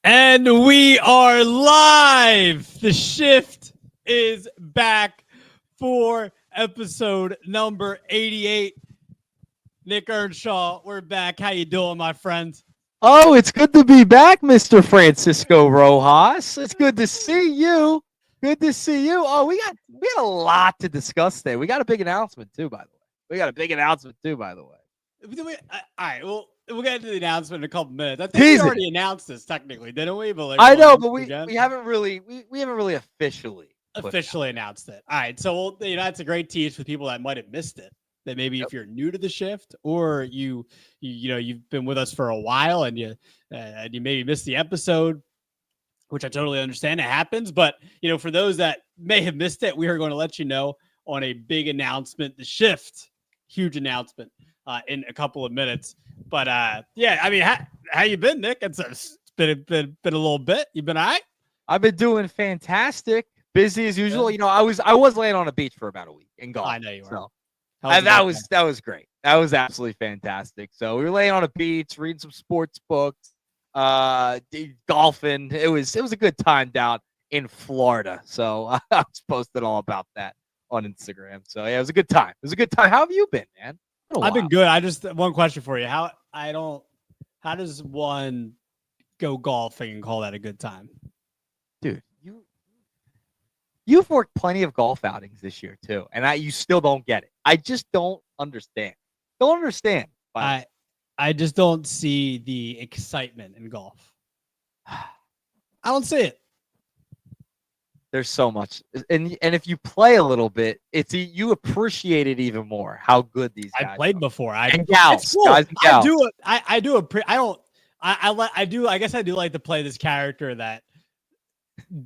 And we are live. The Shift is back for episode number 88. Nick Earnshaw, we're back. How you doing, my friend? Oh, it's good to be back, Mr. Francisco Rojas. It's good to see you. Good to see you. Oh, we got a lot to discuss today. We got a big announcement too, by the way. All right, well, we'll get into the announcement in a couple minutes. I think we already announced this technically, didn't we? But I know, but we haven't really officially announced it. All right, so that's a great tease for people that might have missed it. That maybe if you're new to the Shift, or you've been with us for a while and you maybe missed the episode, which I totally understand, it happens. But for those that may have missed it, we are going to let you know on a big announcement. The Shift, huge announcement in a couple of minutes. But yeah, I mean, how you been, Nick? It's been a little bit. You been all right? I've been doing fantastic, busy as usual. I was laying on a beach for about a week in golf. I know you were. So. That was great. That was absolutely fantastic. So we were laying on a beach, reading some sports books, golfing. It was a good time down in Florida. So I was posting all about that on Instagram. So yeah, it was a good time. How have you been, man? I've been good. I just one question for you. How does one go golfing and call that a good time? Dude, you've worked plenty of golf outings this year too, and you still don't get it. I just don't understand. I just don't see the excitement in golf. I don't see it. There's so much, and if you play a little bit, you appreciate it even more. How good these guys I played before. And gals, cool. guys and gals. I guess I do like to play this character that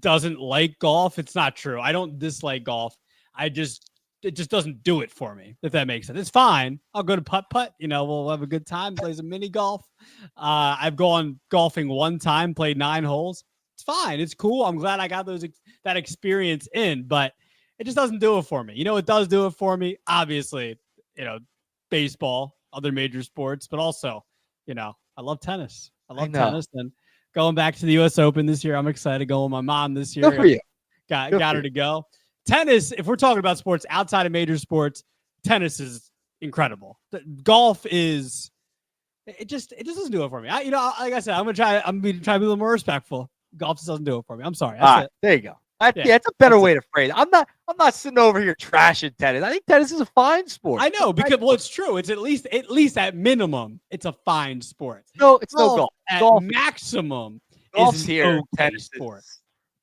doesn't like golf. It's not true. I don't dislike golf. It just doesn't do it for me, if that makes sense. It's fine. I'll go to putt. We'll have a good time, play some mini golf. I've gone golfing one time, played 9 holes. It's fine. It's cool. I'm glad I got that experience in, but it just doesn't do it for me. It does do it for me. Obviously, baseball, other major sports, but also, I love tennis. I love tennis, and going back to the U.S. Open this year, I'm excited. Going with my mom this year. Good for you. Got her to go. Tennis, if we're talking about sports outside of major sports, tennis is incredible. Golf is, it just doesn't do it for me. Like I said, I'm gonna try to be a little more respectful. Golf just doesn't do it for me. I'm sorry. That's it. There you go. It's a better way to phrase it. I'm not sitting over here trashing tennis. I think tennis is a fine sport. I know, because it's true. It's at least at minimum, it's a fine sport. No, it's no golf. At maximum, golf's here. Tennis sport.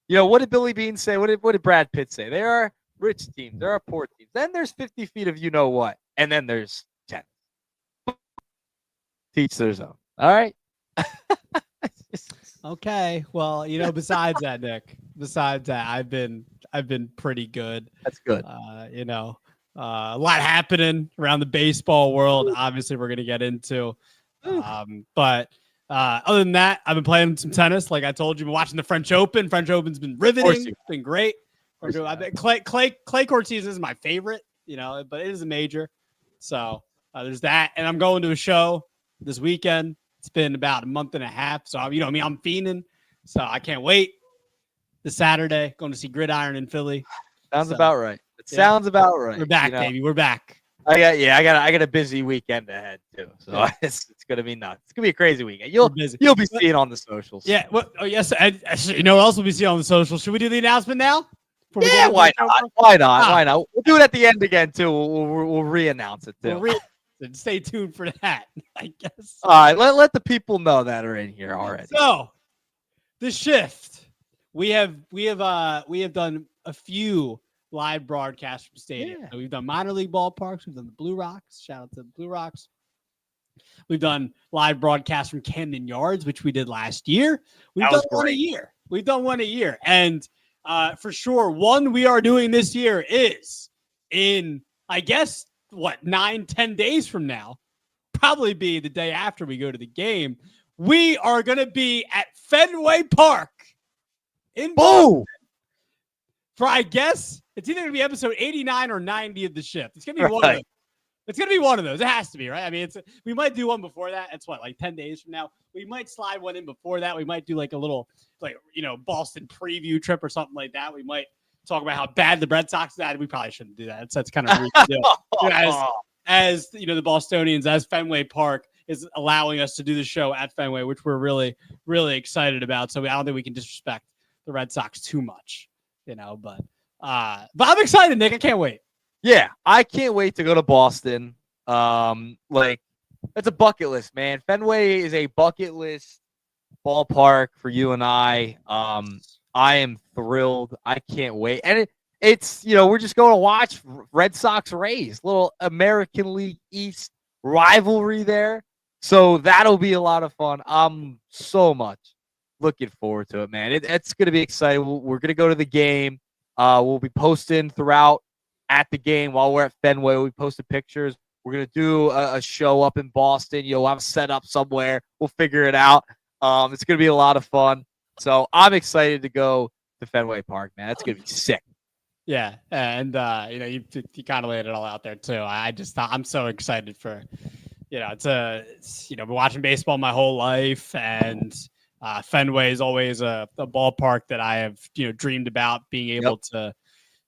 What did Billy Bean say? What did Brad Pitt say? There are rich teams. There are poor teams. Then there's 50 feet of what, and then there's tennis. Teach their own. All right. Okay. Well, besides that, Nick. Besides that, I've been pretty good. That's good. A lot happening around the baseball world. Obviously, we're gonna get into. But other than that, I've been playing some tennis. Like I told you, been watching the French Open. French Open's been riveting. It's been great. Clay court season is my favorite. But it is a major. So there's that, and I'm going to a show this weekend. It's been about a month and a half. So, I'm fiending. So I can't wait. This Saturday, going to see Gridiron in Philly. Sounds about right. Sounds about right. We're back, baby. We're back. I got a busy weekend ahead too. So it's gonna be nuts. It's gonna be a crazy weekend. You'll be seeing on the socials. Yeah. Well, yes. What else will be seeing on the socials? Should we do the announcement now? Yeah. Why not? Why not? We'll do it at the end again too. We'll re-announce it too. Stay tuned for that, I guess. All right, let the people know that are in here already. So, the Shift. We have done a few live broadcasts from stadium. Yeah. So we've done minor league ballparks. We've done the Blue Rocks. Shout out to the Blue Rocks. We've done live broadcasts from Camden Yards, which we did last year. We've done one a year. And for sure, one we are doing this year is in, I guess, 9-10 days from now, probably be the day after we go to the game. We are going to be at Fenway Park in Boston for, I guess, it's either going to be episode 89 or 90 of the Shift. It's going to be one of them. It's gonna be one of those. It has to be, right? I mean, we might do one before that. It's what, like 10 days from now. We might slide one in before that. We might do like a little, like, Boston preview trip or something like that. We might talk about how bad the Red Sox are. We probably shouldn't do that. That's kind of rude to do. As the Bostonians, as Fenway Park is allowing us to do the show at Fenway, which we're really, really excited about. So I don't think we can disrespect the Red Sox too much, But I'm excited, Nick. I can't wait. Yeah, I can't wait to go to Boston. That's a bucket list, man. Fenway is a bucket list ballpark for you and I. I am thrilled. I can't wait. And it's we're just going to watch Red Sox Rays, little American League East rivalry there. So that'll be a lot of fun. I'm so much looking forward to it, man. It's going to be exciting. We're going to go to the game. We'll be posting throughout at the game while we're at Fenway. We posted pictures. We're going to do a show up in Boston. I'm set up somewhere. We'll figure it out. It's going to be a lot of fun. So I'm excited to go to Fenway Park, man. That's going to be sick. Yeah. And, you kind of laid it all out there too. I'm so excited for, been watching baseball my whole life, and Fenway is always a ballpark that I have, dreamed about being able to,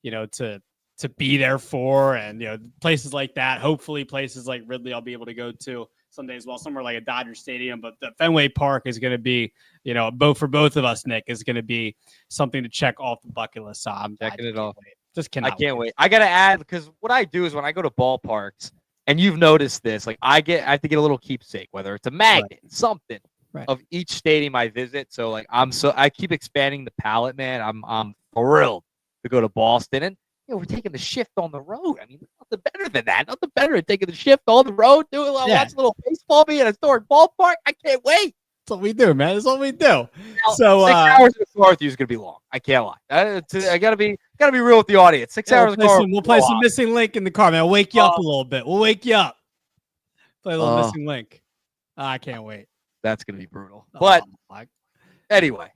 to be there for, and places like that. Hopefully places like Ridley I'll be able to go to someday as well, somewhere like a Dodger Stadium. But the Fenway Park is going to be, for both of us, Nick, is going to be something to check off the bucket list. So I'm checking it off. I can't wait. I got to add, because what I do is when I go to ballparks, and you've noticed this, like I have to get a little keepsake, whether it's a magnet, something of each stadium I visit. So like I keep expanding the palette, man. I'm thrilled to go to Boston, and we're taking the shift on the road. I mean, nothing better than that. Nothing better than taking the shift on the road, watch a little baseball be at a historic ballpark. I can't wait. That's what we do, man. That's what we do. Now, so 6 hours in the car with you is gonna be long. I can't lie. I gotta be real with the audience. 6 hours in the car. We'll play some Missing Link in the car, man. I'll wake you up a little bit. We'll wake you up. Play a little Missing Link. I can't wait. That's gonna be brutal. But anyway.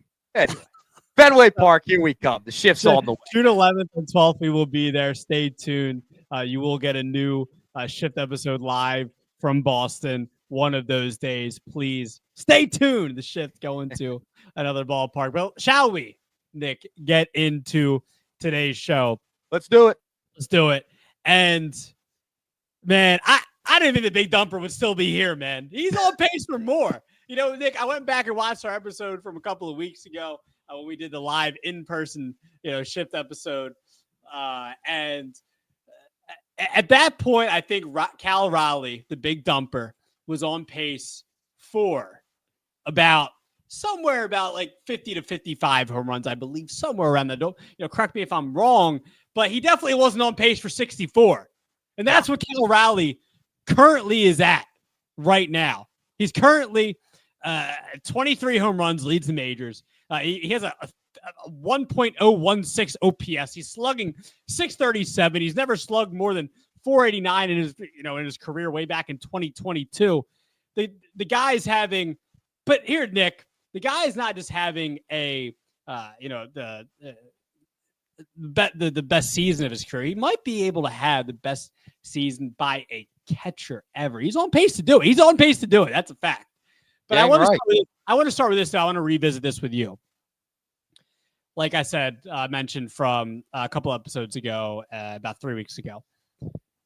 Fenway Park, here we come. The shift's on the way. June 11th and 12th, we will be there. Stay tuned. You will get a new shift episode live from Boston one of those days. Please stay tuned. The shift going to another ballpark. Well, shall we, Nick, get into today's show? Let's do it. And, man, I didn't think the Big Dumper would still be here, man. He's on pace for more. Nick, I went back and watched our episode from a couple of weeks ago when we did the live in-person, shift episode. And at that point, I think Cal Raleigh, the Big Dumper, was on pace for somewhere about like 50 to 55 home runs, I believe, somewhere around that. Don't, correct me if I'm wrong, but he definitely wasn't on pace for 64. And that's what Cal Raleigh currently is at right now. He's currently 23 home runs, leads the majors. He has a 1.016 OPS. He's slugging 637. He's never slugged more than 489 in his career way back in 2022. The guy's having, but here, Nick, the guy is not just having the best season of his career. He might be able to have the best season by a catcher ever. He's on pace to do it. That's a fact. But I want to start with this. I want to revisit this with you. Like I said, mentioned from a couple episodes ago, about 3 weeks ago,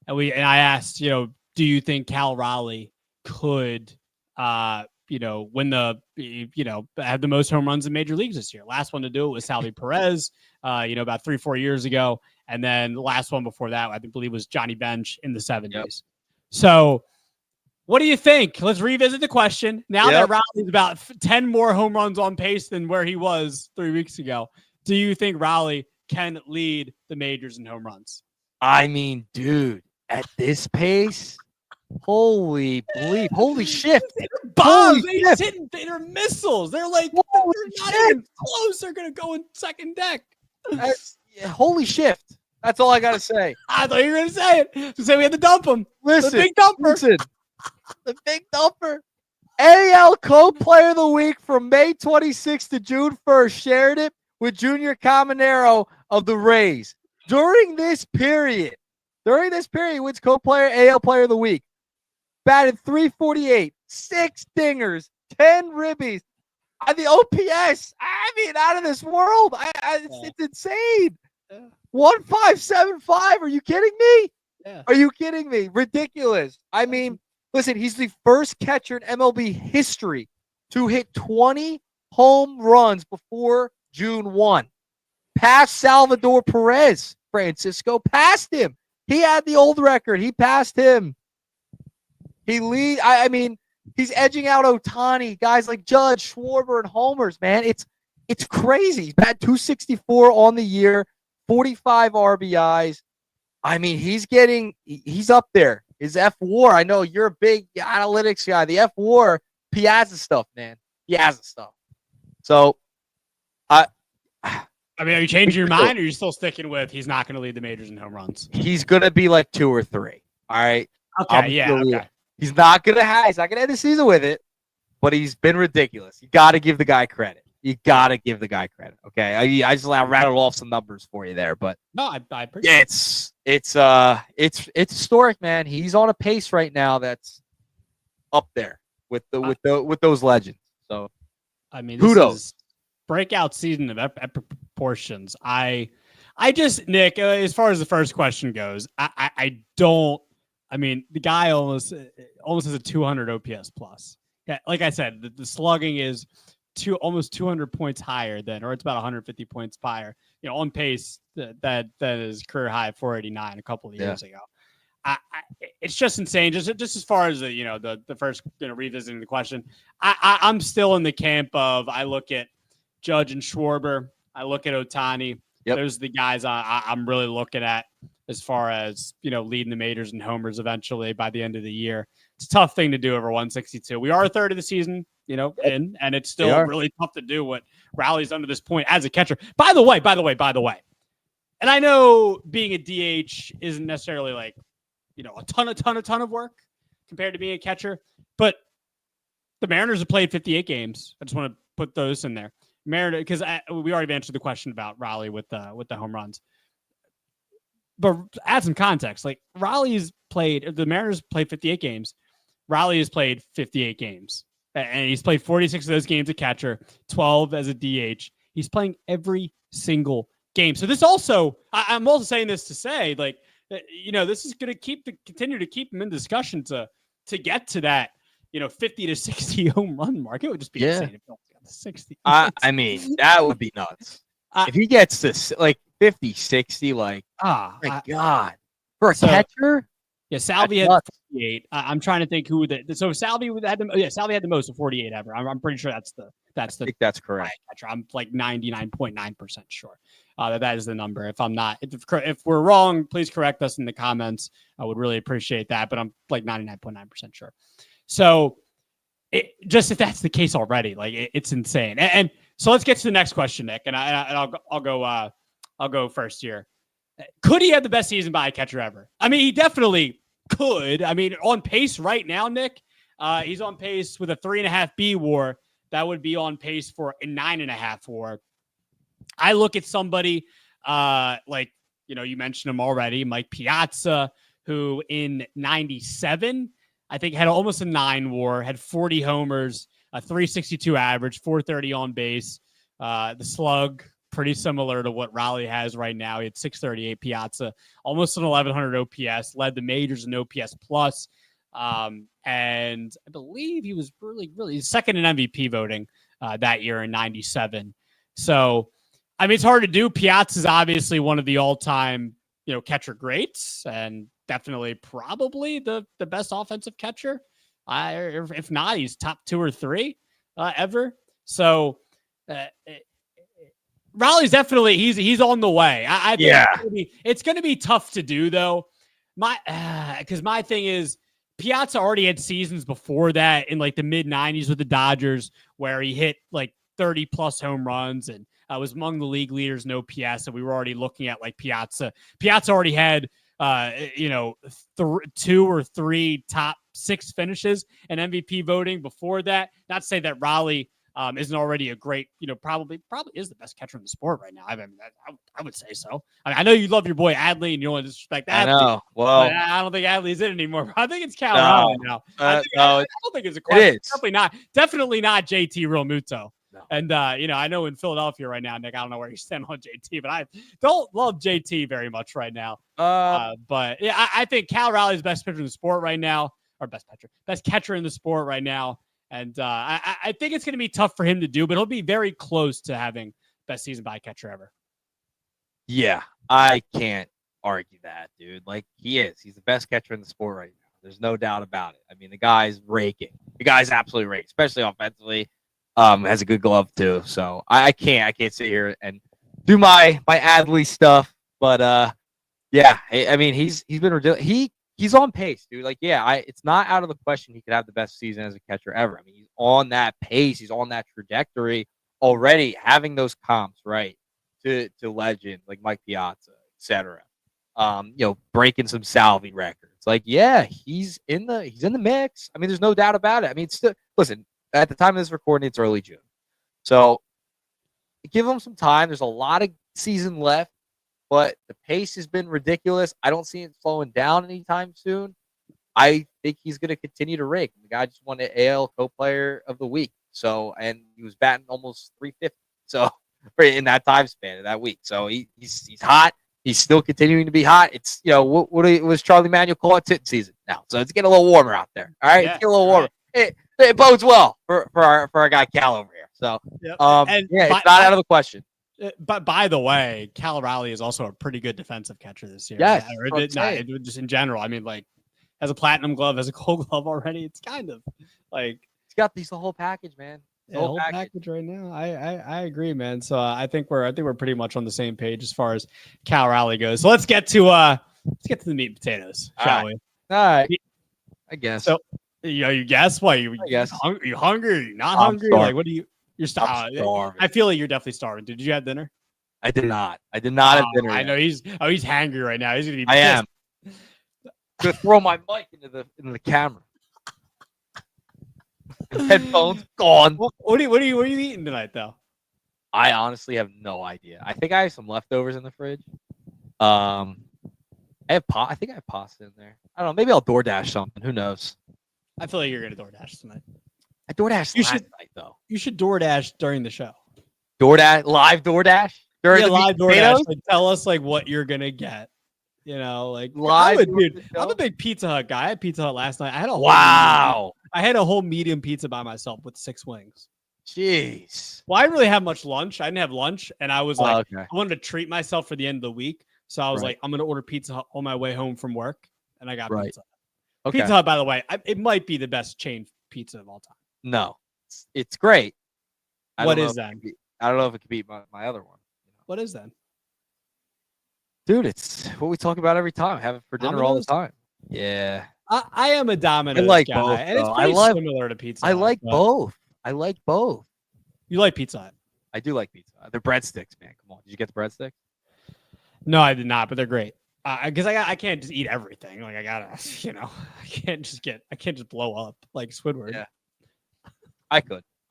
and I asked, do you think Cal Raleigh could, win have the most home runs in major leagues this year? Last one to do it was Salvi Perez, about 3-4 years ago, and then the last one before that, I believe, was Johnny Bench in the 70s. Yep. So, what do you think? Let's revisit the question. Now that Raleigh's about 10 more home runs on pace than where he was 3 weeks ago, do you think Raleigh can lead the majors in home runs? I mean, dude, at this pace, holy shit. They're bombs. They're missiles. They're like, they're not even close. They're going to go in second deck. Holy shift. That's all I got to say. I thought you were going to say it. To say we had to dump him. Listen, the Big Dumper. The Big Dumper. AL Coke Player of the Week from May 26th to June 1st. Shared it with Junior Caminero of the Rays. During this period, During this period, he wins co-player, AL Player of the Week. Batted .348, 6 dingers, 10 ribbies. The OPS, I mean, out of this world. It's insane. 1.575. Are you kidding me? Yeah. Are you kidding me? Ridiculous. I mean, listen, he's the first catcher in MLB history to hit 20 home runs before June 1. Past Salvador Perez, Francisco. Passed him. He had the old record. He passed him. I mean, he's edging out Ohtani, guys like Judge, Schwarber, and homers, man. It's crazy. He's batted .264 on the year, 45 RBIs. I mean, he's up there. His F-WAR, I know you're a big analytics guy. The F-WAR, Piazza stuff, man. Piazza stuff. So, I mean, are you changing your mind, or are you still sticking with he's not going to lead the majors in home runs? He's going to be like 2 or 3. All right. Okay. Okay. He's not going to end the season with it, but he's been ridiculous. You got to give the guy credit. Okay. I just rattled off some numbers for you there, but no, I appreciate it's historic, man. He's on a pace right now that's up there with those legends. So, I mean, this is breakout season of epic proportions. I just, Nick, as far as the first question goes, I mean, the guy almost has a 200 OPS plus. Yeah, like I said, the slugging is almost 200 points higher or it's about 150 points higher. You know, on pace that is career high 489 a couple of years ago. It's just insane. Just as far as the first revisiting the question, I'm still in the camp of I look at Judge and Schwarber, I look at Ohtani. Yep. Those are the guys I'm really looking at as far as leading the majors and homers eventually by the end of the year. It's a tough thing to do over 162. We are a third of the season, and it's still really tough to do what Rally's done to this point as a catcher. By the way, and I know being a DH isn't necessarily like a ton of work compared to being a catcher, but the Mariners have played 58 games. I just want to put those in there. Mariners, because we already answered the question about Raleigh with the home runs. But add some context. Like the Mariners played 58 games. Raleigh has played 58 games. And he's played 46 of those games as catcher, 12 as a DH. He's playing every single game. So this also, I'm also saying this to say, like, this is going to continue to keep him in discussion to get to that, 50 to 60 home run mark. It would just be insane if he got to 60. I mean, that would be nuts. If he gets this, like, 50, 60, like, my God. For a catcher? Yeah, Salvi had 48. I'm trying to think who so Salvi had the most of 48 ever. I'm pretty sure that's I think that's correct. Catcher. I'm like 99.9% sure that is the number. If I'm not, if we're wrong, please correct us in the comments. I would really appreciate that, but I'm like 99.9% sure. So just if that's the case already, like it's insane. And so let's get to the next question, Nick, and I'll go first here. Could he have the best season by a catcher ever? I mean, he definitely could. I mean, on pace right now, Nick, he's on pace with a 3.5 B WAR. That would be on pace for a 9.5 WAR. I look at somebody like, you mentioned him already, Mike Piazza, who in 97, I think had almost a 9 WAR, had 40 homers, a 362 average, 430 on base. The slug, pretty similar to what Raleigh has right now. He had 638 Piazza, almost an 1100 OPS, led the majors in OPS plus. And I believe he was really second in MVP voting that year in 97. So, I mean, it's hard to do. Piazza is obviously one of the all-time, catcher greats, and definitely probably the best offensive catcher. If not, he's top 2 or 3 ever. So, Raleigh's definitely he's on the way. I think it's going to be tough to do though. Because my thing is Piazza already had seasons before that in like the mid 90s with the Dodgers where he hit like 30 plus home runs and was among the league leaders in OPS. And we were already looking at like Piazza. Piazza already had 2 or 3 top 6 finishes in MVP voting before that. Not to say that Raleigh isn't already a great, probably is the best catcher in the sport right now. I would say so. I mean, I know you love your boy Adley and you don't want to disrespect Adley. I know. But Well, I don't think Adley's in it anymore. I think it's Cal Raleigh now. I don't think it's a question. it is. Definitely not JT Realmuto. No. And I know in Philadelphia right now, Nick, I don't know where you stand on JT, but I don't love JT very much right now. But yeah, I think Cal Raleigh's best pitcher in the sport right now, or best catcher in the sport right now. And I think it's going to be tough for him to do, but he'll be very close to having best season by catcher ever. Yeah, I can't argue that, dude. Like, he is. He's the best catcher in the sport right now. There's no doubt about it. I mean, the guy's raking. The guy's absolutely raking, especially offensively. Has a good glove too. So I can't sit here and do my Adley stuff. But yeah, I mean, he's been ridiculous. He's on pace, dude. Like, yeah, it's not out of the question he could have the best season as a catcher ever. I mean, he's on that pace. He's on that trajectory already, having those comps, right, to legend like Mike Piazza, etc. Breaking some Salvi records. Like, yeah, he's in the mix. I mean, there's no doubt about it. I mean, listen, at the time of this recording, it's early June. So give him some time. There's a lot of season left. But the pace has been ridiculous. I don't see it slowing down anytime soon. I think he's going to continue to rake. The guy just won the AL Co-Player of the Week. So, and he was batting almost 350. So, in that time span of that week. So he's hot. He's still continuing to be hot. It's what was Charlie Manuel call it? Tit season now. So it's getting a little warmer out there. All right, it's getting a little warmer. Right. It bodes well for our guy Cal over here. So, it's not out of the question. But by the way, Cal Raleigh is also a pretty good defensive catcher this year. Yes, just in general. I mean, like, has a platinum glove, has a gold glove already. It's kind of like he's got the whole package, man. The whole package right now. I agree, man. So I think we're pretty much on the same page as far as Cal Raleigh goes. So let's get to the meat and potatoes, shall we? All right. I guess. So you guess what? You hungry? You hungry? Are you not hungry? Starving. Like, what do you? You're starving. I feel like you're definitely starving. Did you have dinner? I did not. I did not have dinner. I know he's hangry right now. He's gonna be pissed. I am. Gonna throw my mic into the camera. Headphones gone. What are you eating tonight, though? I honestly have no idea. I think I have some leftovers in the fridge. I think I have pasta in there. I don't know. Maybe I'll DoorDash something. Who knows? I feel like you're gonna DoorDash tonight. I DoorDash last night, though. You should DoorDash during the show. Live DoorDash? Live DoorDash. Like, tell us what you're gonna get. Live. I'm a big Pizza Hut guy. I had Pizza Hut last night. I had a whole medium pizza by myself with 6 wings. Jeez. Well, I didn't really have much lunch. I didn't have lunch, and I was I wanted to treat myself for the end of the week. So I was like, I'm gonna order Pizza Hut on my way home from work, and I got Pizza Hut. Okay. Pizza Hut, by the way, it might be the best chain pizza of all time. No, it's great. What is that? I don't know if it could beat my other one. What is that? Dude, it's what we talk about every time. Have it for dinner all the time. Yeah. I am a Domino's guy. Both, and it's pretty similar to Pizza Hut. I like both. You like Pizza Hut? I do like Pizza Hut. They're breadsticks, man. Come on. Did you get the breadsticks? No, I did not, but they're great. Because I can't just eat everything. Like, I gotta, I can't just blow up like Squidward. Yeah.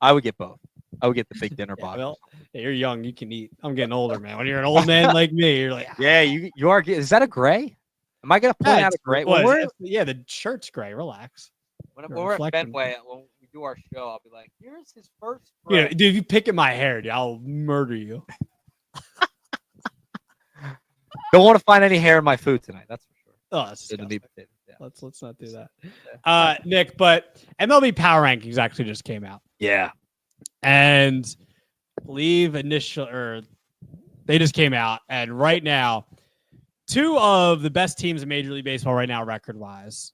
I would get both. I would get the big dinner box. Well, you're young. You can eat. I'm getting older, man. When you're an old man like me, you're like, yeah, you are. Is that a gray? Am I going to point out a gray? The shirt's gray. Relax. When we're at Fenway, when we do our show, I'll be like, here's his first gray. Yeah, dude, if you pick at my hair, dude, I'll murder you. Don't want to find any hair in my food tonight. That's for sure. Oh, that's disgusting. Yeah. Let's not do that. Nick, but MLB Power Rankings actually just came out. Yeah. And I believe they just came out, and right now, 2 of the best teams in Major League Baseball right now, record-wise,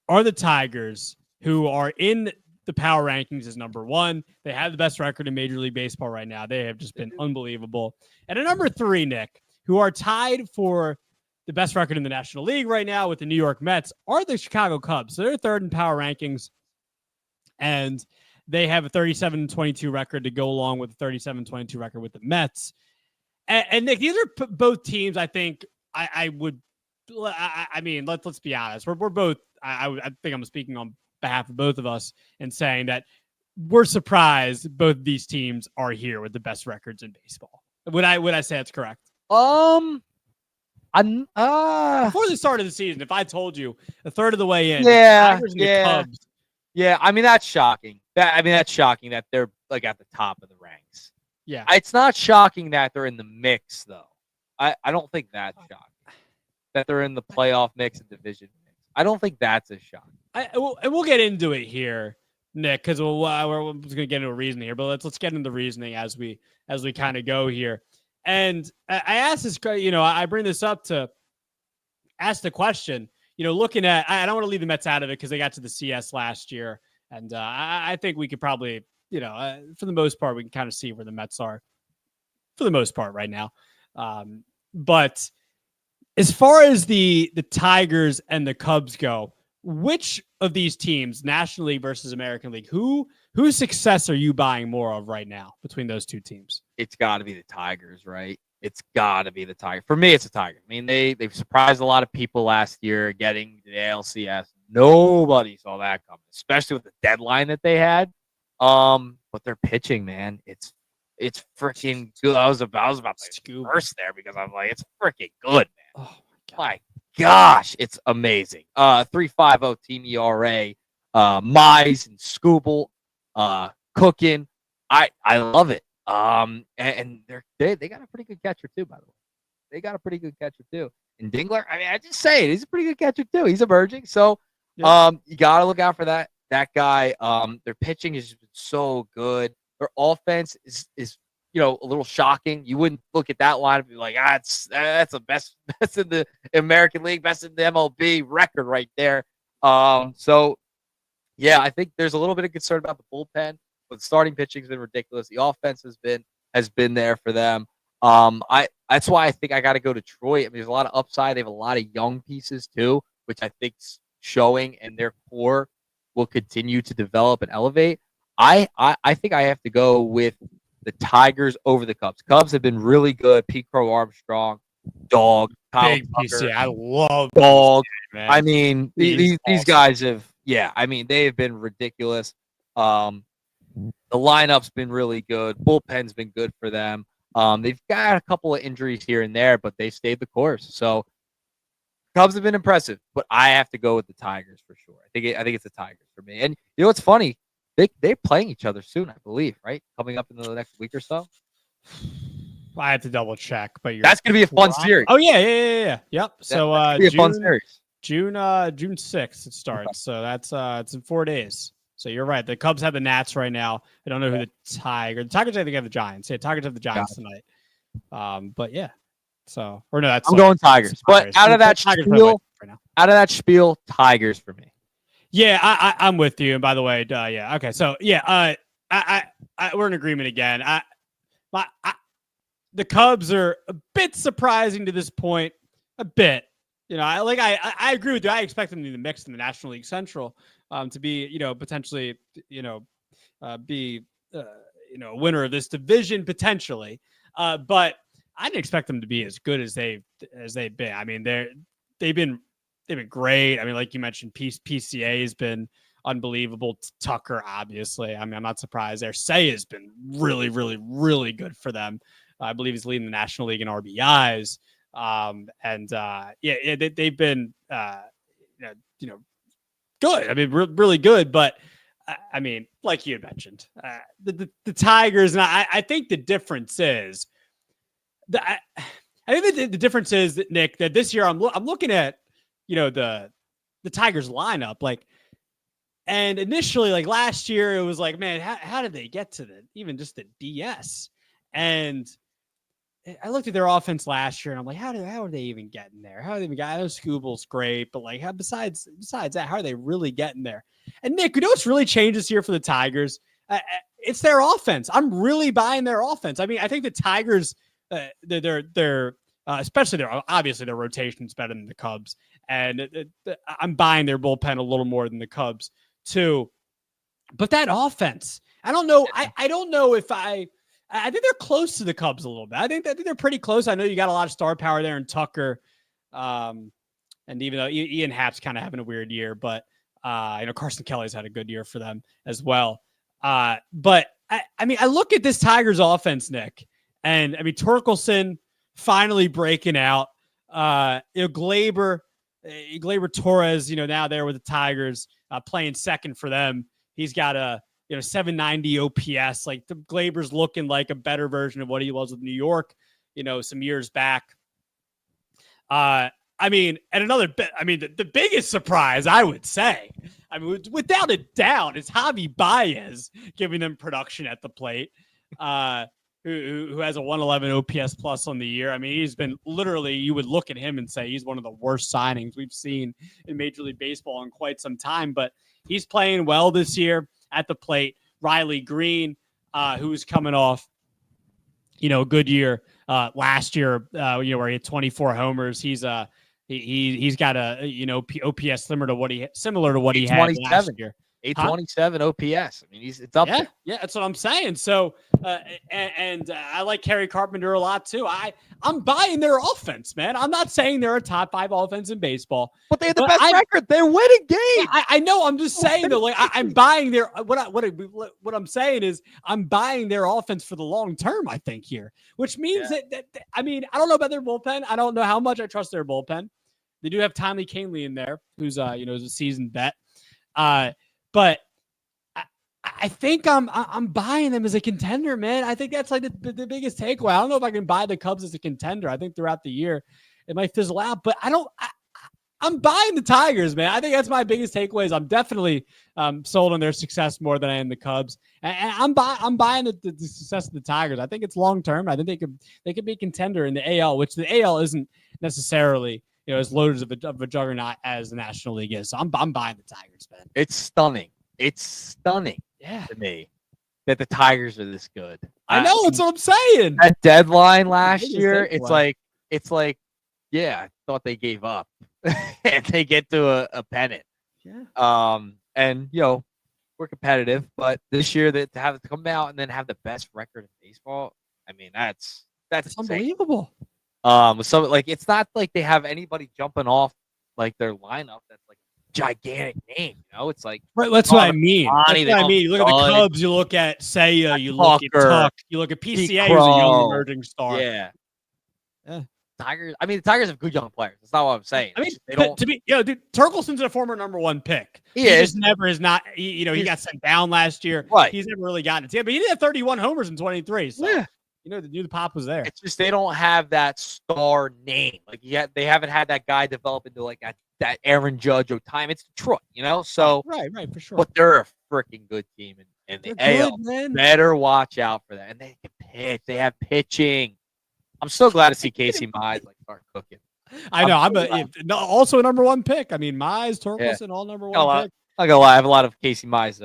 are the Tigers, who are in the power rankings as number 1. They have the best record in Major League Baseball right now. They have just been unbelievable. And at number 3, Nick, who are tied for the best record in the National League right now with the New York Mets, are the Chicago Cubs. So they're 3rd in power rankings, and they have a 37-22 record to go along with the 37-22 record with the Mets. And Nick, these are both teams I think I mean, let's be honest. We're both, I think I'm speaking on behalf of both of us in saying that Mm-hmm. surprised both these teams are here with the best records in baseball. Would I say that's correct? I'm Before the start of the season, if I told you a third of the way in, the yeah, Tigers and the yeah. Cubs. Yeah, I mean that's shocking. That's shocking that they're like at the top of the ranks. Yeah. It's not shocking that they're in the mix though. I don't think that's shocking. That they're in the playoff mix and division mix. I don't think that's a shock. We'll get into it here, Nick, because we're going to get into a reasoning here, but let's get into the reasoning as we kind of go here. And I asked this, I bring this up to ask the question, looking at, I don't want to leave the Mets out of it because they got to the CS last year. And I think we could probably, for the most part, we can kind of see where the Mets are for the most part right now. But as far as the Tigers and the Cubs go, which of these teams, National League versus American League, whose success are you buying more of right now between those two teams? It's got to be the Tigers, right? It's got to be the Tigers. For me, it's the Tigers. I mean, they've surprised a lot of people last year getting the ALCS. Nobody saw that coming, especially with the deadline that they had. But their pitching, man, it's freaking good. I was about to burst there because I'm like, it's freaking good, man. Oh my gosh, it's amazing. 3.50 team ERA. Mize and Scooble, cooking. I love it. And they got a pretty good catcher too, by the way. They got a pretty good catcher too. And Dingler, I mean, I just say it, he's a pretty good catcher too. He's emerging, so you gotta look out for that guy. Their pitching has been so good. Their offense is a little shocking. You wouldn't look at that line and be like, that's the best in the American League, best in the MLB record right there. So yeah, I think there's a little bit of concern about the bullpen, but the starting pitching has been ridiculous. The offense has been there for them. That's why I think I got to go Detroit. I mean, there's a lot of upside. They have a lot of young pieces too, which I think's showing, and their core will continue to develop and elevate. I think I have to go with the Tigers over the Cubs. Cubs have been really good. Pete Crow Armstrong, dog, big PC. I love dog. PCA, man. I mean, these guys have, I mean, they have been ridiculous. The lineup's been really good. Bullpen's been good for them. They've got a couple of injuries here and there, but they stayed the course. So Cubs have been impressive, but I have to go with the Tigers for sure. I think it's the Tigers for me. And you know what's funny? They're playing each other soon, I believe, right? Coming up in the next week or so. I have to double check, but that's gonna be a fun series. Oh yeah. Yep. So that's be a fun series. June 6th it starts. Okay. So that's it's in 4 days. So you're right. The Cubs have the Nats right now. I don't know who the Tigers. The Tigers I think have the Giants. Yeah, Tigers have the Giants tonight. But yeah. So or no, that's I'm going Tigers. But out of that spiel, Tigers for me. Yeah, I'm with you. And by the way, yeah, okay. So yeah, we're in agreement again. The Cubs are a bit surprising to this point. A bit, I agree with you. I expect them to be the mix in the National League Central, to be, potentially, be, a winner of this division potentially. But I didn't expect them to be as good as they've been. I mean, they've been great. I mean, like you mentioned, PCA has been unbelievable. Tucker, obviously. I mean, I'm not surprised there. Say has been really, really, really good for them. I believe he's leading the National League in RBIs. They've been, good. I mean, really good. But I mean, like you had mentioned, the Tigers, and I think the difference is I think the difference is that, Nick, that this year I'm looking at, the Tigers lineup, like, and initially, like last year, it was like, man, how did they get to even just the DS? And I looked at their offense last year, and I'm like, how are they even getting there? How are they even getting? I know Scooble's great, but like, besides that, how are they really getting there? And Nick, you know what's really changed this year for the Tigers? It's their offense. I'm really buying their offense. I mean, I think the Tigers, they're especially obviously their rotation's better than the Cubs, and I'm buying their bullpen a little more than the Cubs too. But that offense, I don't know. I don't know if I think they're close to the Cubs a little bit. I think they're pretty close. I know you got a lot of star power there in Tucker, and even though Ian Happ's kind of having a weird year, but Carson Kelly's had a good year for them as well. But I mean, I look at this Tigers offense, Nick, and I mean, Torkelson finally breaking out. Glaber Torres, now there with the Tigers, playing second for them. He's got a 790 OPS. Like the Glaber's looking like a better version of what he was with New York, some years back. I mean, and another bit, I mean, the biggest surprise, I would say, I mean, without a doubt, is Javi Baez giving them production at the plate, who has a 111 OPS plus on the year. I mean, he's been literally, you would look at him and say he's one of the worst signings we've seen in Major League Baseball in quite some time, but he's playing well this year at the plate. Raliegh Green, who's coming off, a good year last year, where he had 24 homers. He's He's got a OPS similar to what he had last year. 827 OPS. I mean, it's up there. Yeah, that's what I'm saying. So, and I like Kerry Carpenter a lot too. I'm buying their offense, man. I'm not saying they're a top 5 offense in baseball, but they have the best record. They're winning games. I know. I'm just saying though, like I'm buying their what I'm saying is I'm buying their offense for the long term. I think here, which means that I mean, I don't know about their bullpen. I don't know how much I trust their bullpen. They do have Tommy Canely in there, who's is a seasoned vet. But I think I'm buying them as a contender, man. I think that's like the biggest takeaway. I don't know if I can buy the Cubs as a contender. I think throughout the year it might fizzle out, but I'm buying the Tigers, man. I think that's my biggest takeaway. Is I'm definitely sold on their success more than I am the Cubs, and I'm buying the success of the Tigers. I think it's long term. I think they could be a contender in the AL, which the AL isn't necessarily as loaded of a juggernaut as the National League is. So I'm buying the Tigers, man. It's stunning. It's stunning to me that the Tigers are this good. I know, that's what I'm saying. That deadline last year, it's like, yeah, I thought they gave up. And they get to a pennant. Yeah. And we're competitive, but this year to have to come out and then have the best record in baseball, I mean, that's unbelievable. So like it's not like they have anybody jumping off like their lineup that's like gigantic name, it's like right. That's what I mean. Bonnie, that's what I mean. You look at the Cubs, you look at Seiya, you look at Tuck, you look at PCA, who's a young emerging star. Yeah. Tigers. I mean, the Tigers have good young players. That's not what I'm saying. I mean, they don't. To be, dude, Turkelson's a former #1 pick. He just never is not. He got sent down last year. Right. He's never really gotten it. But he did have 31 homers in 23. So the pop was there. It's just they don't have that star name. Like they haven't had that guy develop into like that Aaron Judge of time. It's Detroit, So right, for sure. But they're a freaking good team in the AL. Man. Better watch out for that. And they can pitch. They have pitching. I'm so glad to see Casey Mize start cooking. I know. I'm also a #1 pick. I mean, Mize, Torkelson, all #1 pick. I'm gonna lie. I have a lot of Casey Mize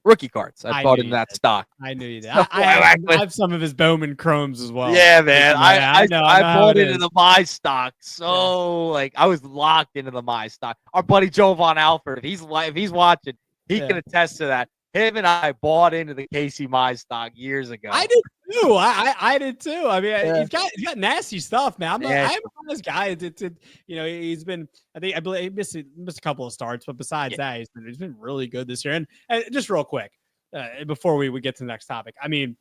rookie cards. I bought in that stock. I knew you did. I have some of his Bowman Chromes as well. Yeah, man. I bought into the Mize stock. So I was locked into the Mize stock. Our buddy Jovan Alford, if he's watching, he can attest to that. Him and I bought into the Casey Mize stock years ago. I did too. I did too. I mean, he's got nasty stuff, man. I'm a this guy. He's been. I believe he missed a couple of starts, but besides that, he's been really good this year. And just real quick, before we get to the next topic, I mean,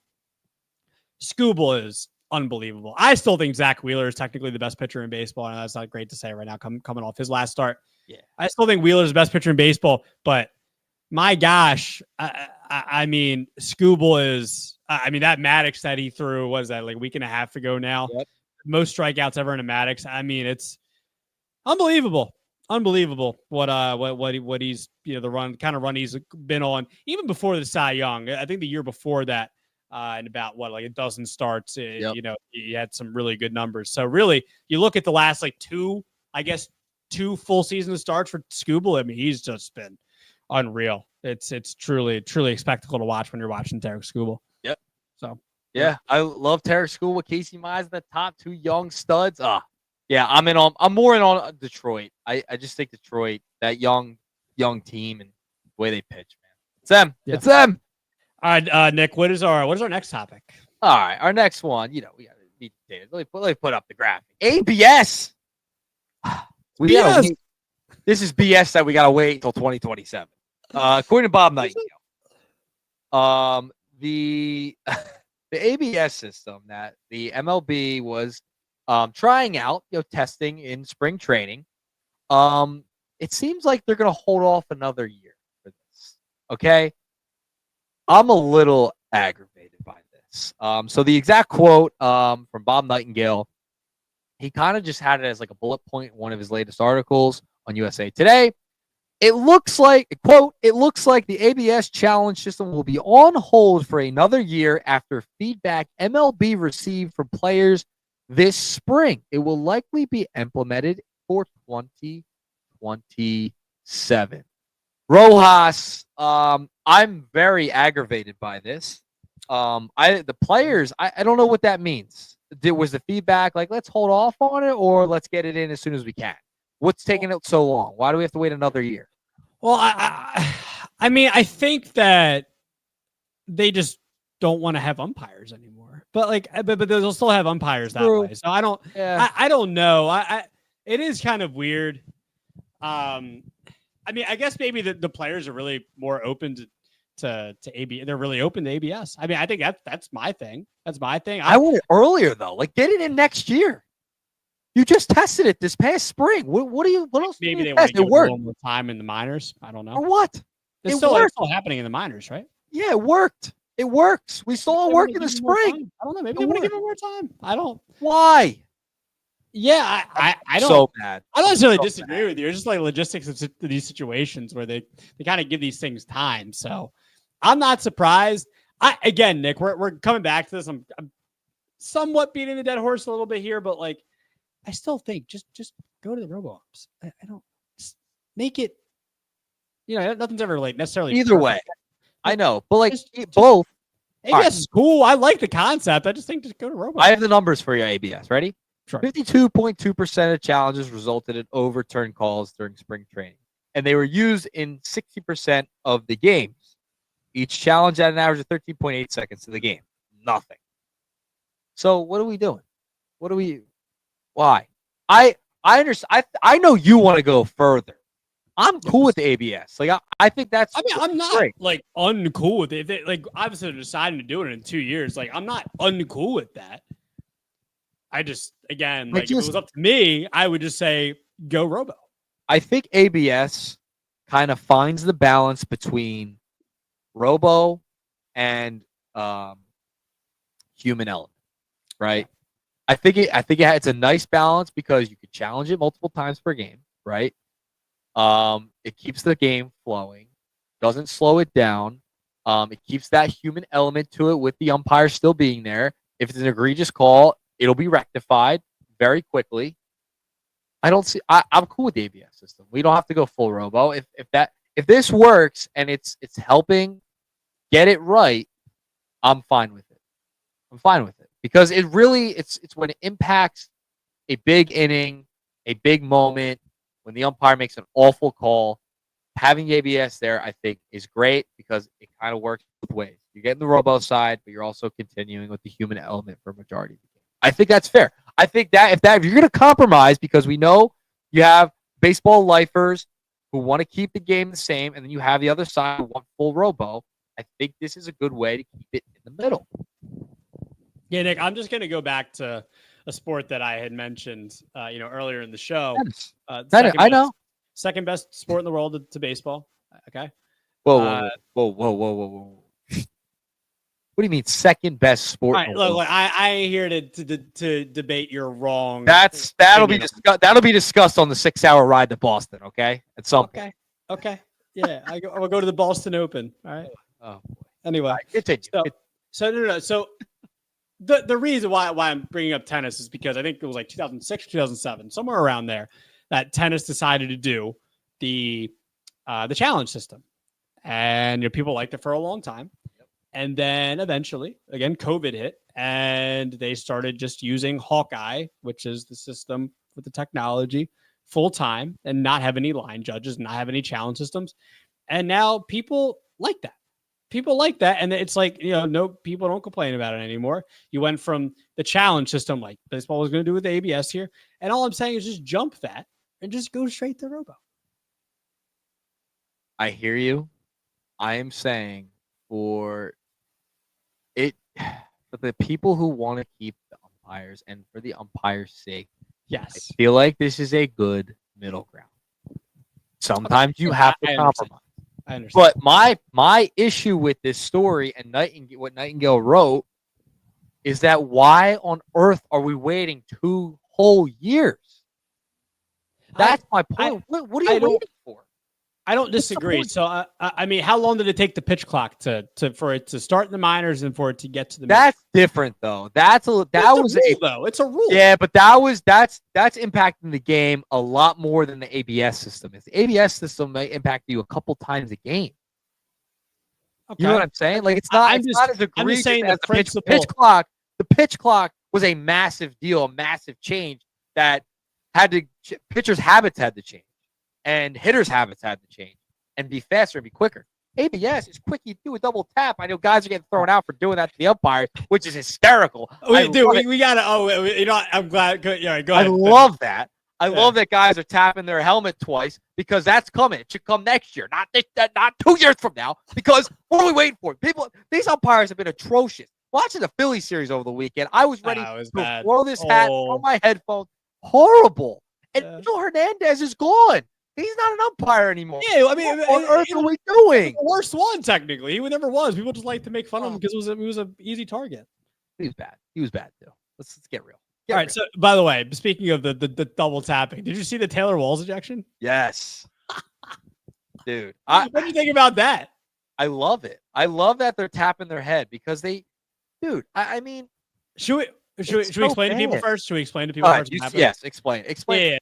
Skubal is unbelievable. I still think Zach Wheeler is technically the best pitcher in baseball, and that's not great to say right now. Coming off his last start, I still think Wheeler is the best pitcher in baseball, but. My gosh, I mean, Skubal is. I mean, that Maddox that he threw, what is that, like a week and a half ago now? Yep. Most strikeouts ever in a Maddox. I mean, it's unbelievable what he's the run he's been on even before the Cy Young. I think the year before that, in about a dozen starts, he had some really good numbers. So really, you look at the last two full season starts for Skubal. I mean, he's just been. Unreal. It's truly a spectacle to watch when you're watching Tarek Skubal. Yep. So I love Tarek Skubal with Casey Mize, the top 2 young studs. I'm more in on Detroit. I just think Detroit, that young team and the way they pitch, man. It's them. Yeah. It's them. All right, Nick, what is our next topic? All right, our next one, we got to let me put up the graphic. ABS. This is BS that we got to wait until 2027. According to Bob Nightingale, The the ABS system that the MLB was trying out, testing in spring training. It seems like they're going to hold off another year for this. Okay, I'm a little aggravated by this. So the exact quote from Bob Nightingale, he kind of just had it as like a bullet point in one of his latest articles on USA Today. It looks like, quote, it looks like the ABS challenge system will be on hold for another year after feedback MLB received from players this spring. It will likely be implemented for 2027. Rojas, I'm very aggravated by this. The players, I don't know what that means. Was the feedback like, let's hold off on it or let's get it in as soon as we can? What's taking it so long? Why do we have to wait another year? Well, I mean, I think that they just don't want to have umpires anymore. But like, but they'll still have umpires that way. So I don't, I don't know. It is kind of weird. I mean, I guess maybe the players are really more open to AB. They're really open to ABS. I mean, I think that's my thing. That's my thing. I want it earlier though. Like, get it in next year. You just tested it this past spring. What else? Maybe they want to give it a little more time in the minors. I don't know. Or what? It's still happening in the minors, right? Yeah, it worked. It works. We saw it work in the spring. I don't know. Maybe they want to give it more time. I don't. Why? Yeah, I don't. So bad. I don't necessarily disagree with you. It's just like logistics of these situations where they kind of give these things time. So I'm not surprised. Again, Nick, we're coming back to this. I'm somewhat beating the dead horse a little bit here, but like, I still think just go to the robo-umps. I don't just make it. You know, nothing's ever like necessarily either way. I know, but like both. ABS is cool. I like the concept. I just think just go to robo. I have the numbers for you, ABS. Ready? Sure. 52.2% of challenges resulted in overturned calls during spring training, and they were used in 60% of the games. Each challenge had an average of 13.8 seconds to the game. Nothing. So what are we doing? Why? I understand. I know you want to go further. I'm cool with the ABS. Like I think that's. I mean, I'm not great. Like uncool with it. Like obviously they're deciding to do it in 2 years. Like I'm not uncool with that. I just again like if it was up to me, I would just say go robo. I think ABS kind of finds the balance between robo and human element, right? I think it's a nice balance because you could challenge it multiple times per game, right? It keeps the game flowing, doesn't slow it down. It keeps that human element to it with the umpire still being there. If it's an egregious call, it'll be rectified very quickly. I'm cool with the ABS system. We don't have to go full robo. If this works and it's helping get it right, I'm fine with it. Because it really it's when it impacts a big inning, a big moment, when the umpire makes an awful call. Having ABS there, I think, is great because it kind of works both ways. You're getting the robo side, but you're also continuing with the human element for a majority of the game. I think that's fair. I think that if you're going to compromise, because we know you have baseball lifers who want to keep the game the same, and then you have the other side who want full robo, I think this is a good way to keep it in the middle. Yeah, Nick, I'm just going to go back to a sport that I had mentioned, earlier in the show. I know. Second best sport in the world to baseball. Okay. Whoa. What do you mean second best sport? All right, look, I ain't here to debate you're wrong. That'll be discussed on the 6-hour ride to Boston. Okay, at some point. Okay. Yeah, I'll go to the Boston Open. All right. Oh. Anyway, right, continue. So the reason why I'm bringing up tennis is because I think it was like 2006, 2007, somewhere around there, that tennis decided to do the challenge system, and people liked it for a long time. And then eventually, again, COVID hit, and they started just using Hawkeye, which is the system with the technology, full time, and not have any line judges, not have any challenge systems. And now people like that. And it's like, no, people don't complain about it anymore. You went from the challenge system, like baseball was going to do with the ABS here. And all I'm saying is just jump that and just go straight to robo. I hear you. I am saying for it for the people who want to keep the umpires and for the umpires' sake. Yes. I feel like this is a good middle ground. Sometimes you have to compromise. I understand. But my issue with this story and what Nightingale wrote is that why on earth are we waiting 2 whole years? That's my point. What are you waiting for? I don't disagree. So I mean, how long did it take the pitch clock for it to start in the minors and for it to get to the? That's different though. That was though. It's a rule. Yeah, but that's impacting the game a lot more than the ABS system is. The ABS system may impact you a couple times a game. Okay. You know what I'm saying? Like it's not as egregious as the pitch clock. The pitch clock was a massive deal, a massive change that pitchers' habits had to change. And hitters' habits had to change and be faster and be quicker. ABS is quick. You do a double tap. I know guys are getting thrown out for doing that to the umpires, which is hysterical. We got to. You know, I'm glad. Yeah, go ahead. I love that. I love that guys are tapping their helmet twice because that's coming. It should come next year, not 2 years from now. Because what are we waiting for? These umpires have been atrocious. Watching the Philly series over the weekend, I was ready to throw this hat, throw my headphones. Horrible. And Angel Hernandez is gone. He's not an umpire anymore. Yeah, I mean, what on earth are we doing? The worst one, technically. He never was. People just like to make fun of him because it was an easy target. He was bad. He was bad too. Let's get real. All right. So, by the way, speaking of the double tapping, did you see the Taylor Walls ejection? Yes, dude. What do you think about that? I love it. I love that they're tapping their head because dude. I mean, should we explain to people first? Should we explain to people first? Yes, explain. Yeah.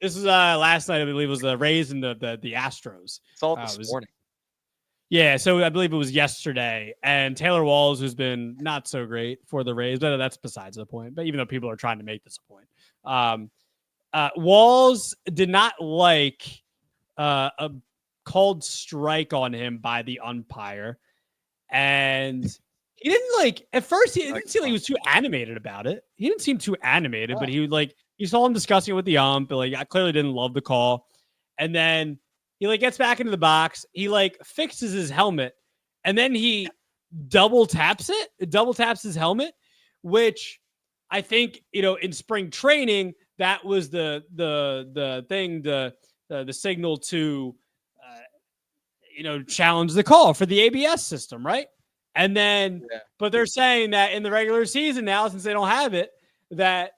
This is last night. I believe it was the Rays and the Astros. It's all this morning. Yeah, so I believe it was yesterday. And Taylor Walls, who's been not so great for the Rays, but that's besides the point. But even though people are trying to make this a point, Walls did not like a called strike on him by the umpire, and he didn't like. At first, he didn't seem like he was too animated about it. He didn't seem too animated, but he would like. You saw him discussing it with the ump, but I clearly didn't love the call. And then he gets back into the box. He fixes his helmet, and then he double taps it. It double taps his helmet, which I think in spring training that was the thing, the signal to challenge the call for the ABS system, right? And then, but they're saying that in the regular season now, since they don't have it, that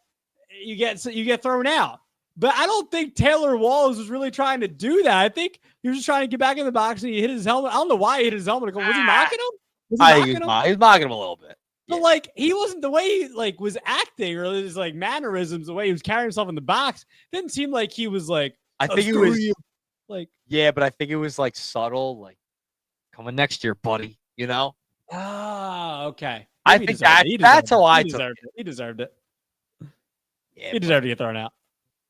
you get thrown out. But I don't think Taylor Walls was really trying to do that. I think he was just trying to get back in the box and he hit his helmet. I don't know why he hit his helmet. Was he mocking him? He was mocking him a little bit. But he wasn't the way he was acting or his mannerisms, the way he was carrying himself in the box. Didn't seem like he was I think it was yeah, but I think it was subtle, coming next year, buddy. Ah, okay. I think that's how I took it. He deserved it. Yeah, he deserved to get thrown out.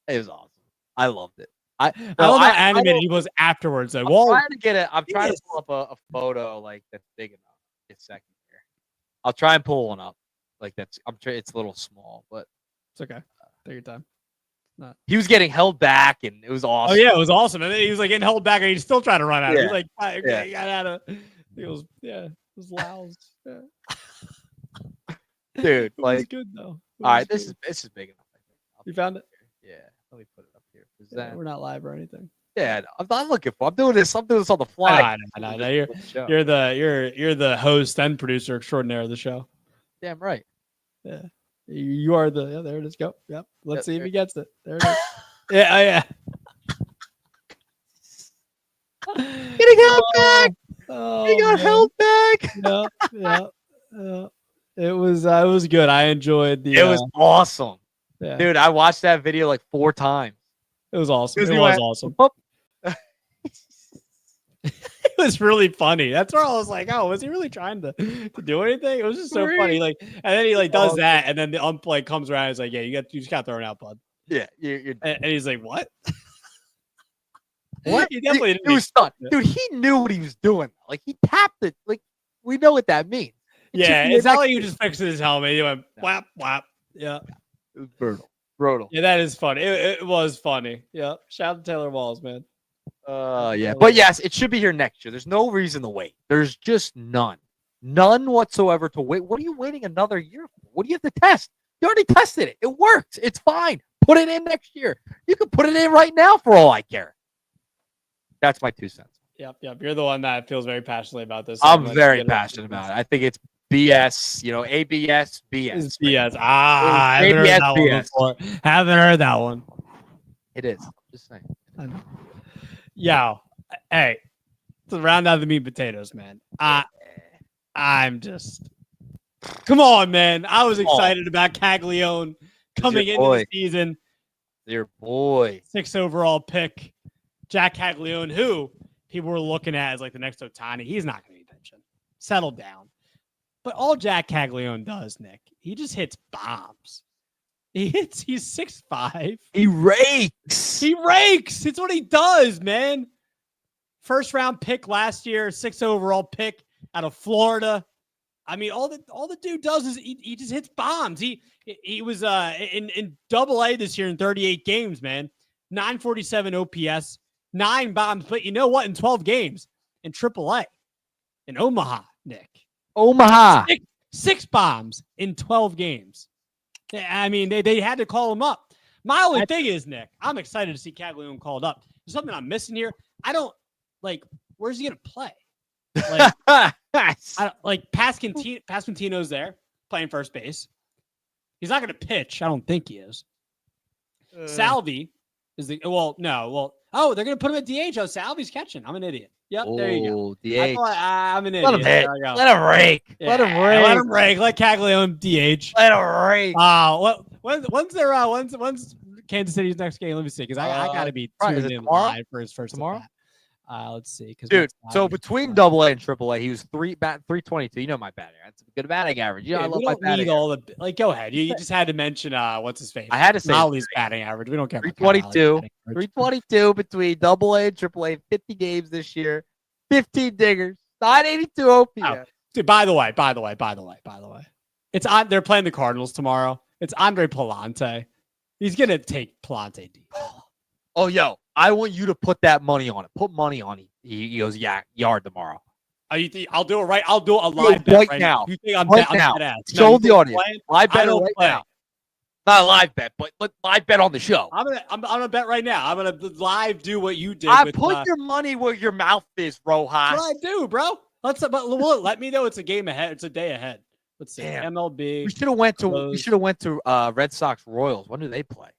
It was awesome. I loved it. I love how animated he was afterwards. I'm trying to pull up a photo that's big enough. It's second here. I'll try and pull one up. It's a little small, but it's okay. Take your time. He was getting held back, and it was awesome. Oh yeah, it was awesome. And then he was getting held back, and he's still trying to run out. Yeah. He got out of. It was loud. Yeah. Dude, it was good though. All right, this is big enough. You found it? Yeah. Let me put it up here. We're not live or anything. Yeah, I'm not looking for. I'm doing this on the fly. No. You're the host and producer extraordinaire of the show. Damn right. Yeah. You are there it is. Go. Yep. Let's see if he gets it. There it is. Yeah. Getting held back. He got held back. Yeah. It was good. I enjoyed the. It was awesome. Yeah. Dude, I watched that video 4 times. It was awesome. It was awesome. It was really funny. That's where I was like, oh, was he really trying to do anything? It was just so funny. And then he does that, and then the ump comes around and is like, yeah, you just got thrown out, bud. Yeah. And he's like, what? What? He definitely didn't. He was stunned. Dude, he knew what he was doing. He tapped it. We know what that means. Yeah, it's not like you just fixed his helmet. He went whap whap. Yeah, it was brutal. Yeah, that is funny. It was funny. Yeah, shout out to Taylor Walls, man. Yeah, but yes, it should be here next year. There's no reason to wait. There's just none. None whatsoever to wait. What are you waiting another year for? What do you have to test? You already tested it. It works. It's fine. Put it in next year. You can put it in right now for all I care. That's my 2 cents. Yep. You're the one that feels very passionately about this. I'm very passionate about it. I think it's BS. ABS, BS. It's BS. I haven't heard ABS, that BS. one before. Haven't heard that one. It is. I'm just saying. I know. Yo, hey, to round out the meat and potatoes, man. I'm just, come on, man. I was excited about Caglianone coming into the season. Your boy. 6th overall pick, Jac Caglianone, who people were looking at as like the next Ohtani. He's not going to be mentioned. Settle down. But all Jac Caglianone does, Nick, he just hits bombs. He's 6'5". He rakes. It's what he does, man. First round pick last year, 6th overall pick out of Florida. I mean, all the dude does is he just hits bombs. He was in Double-A this year in 38 games, man. 947 OPS, 9 bombs. But you know what? In 12 games in Triple-A, in Omaha, Nick. Omaha. 6 bombs in 12 games. I mean, they had to call him up. My only thing is, Nick, I'm excited to see Caglianone called up. There's something I'm missing here. I don't like. Where's he gonna play? Like Pasquantino's there playing first base. He's not gonna pitch. I don't think he is. Salvi is the Oh, they're gonna put him at DH. Oh, Salvi's catching. I'm an idiot. Yep, there you go. DH. I'm an idiot. Let him rake. Yeah, let him rake. Let Caglianone DH. Let him rake. When's Kansas City's next game? Let me see, because I gotta be tuned in live for his first tomorrow. Let's see, dude. So between Double-A and Triple-A, he was 322. You know my batting. That's a good batting average. I love my batting. Go ahead. You just had to mention what's his face. I had to say Molly's batting average. We don't care. 322. 322 between Double-A and Triple-A. 50 games this year. 15 dingers. 982 OPS. Oh, dude, by the way, it's on. They're playing the Cardinals tomorrow. It's Andre Palante. He's gonna take Palante deep. Oh, yo, I want you to put that money on it. Put money on it. He goes, yard tomorrow. I'll do it right. I'll do a live bet right now. You think I'm right now? Show the audience. Live bet right now. Not a live bet, but live bet on the show. I'm gonna bet right now. I'm gonna live do what you did. Put your money where your mouth is, Rojas. That's what I do, bro. Let me know it's a game ahead. It's a day ahead. Let's see. Damn. MLB. We should have went to Red Sox Royals. When do they play?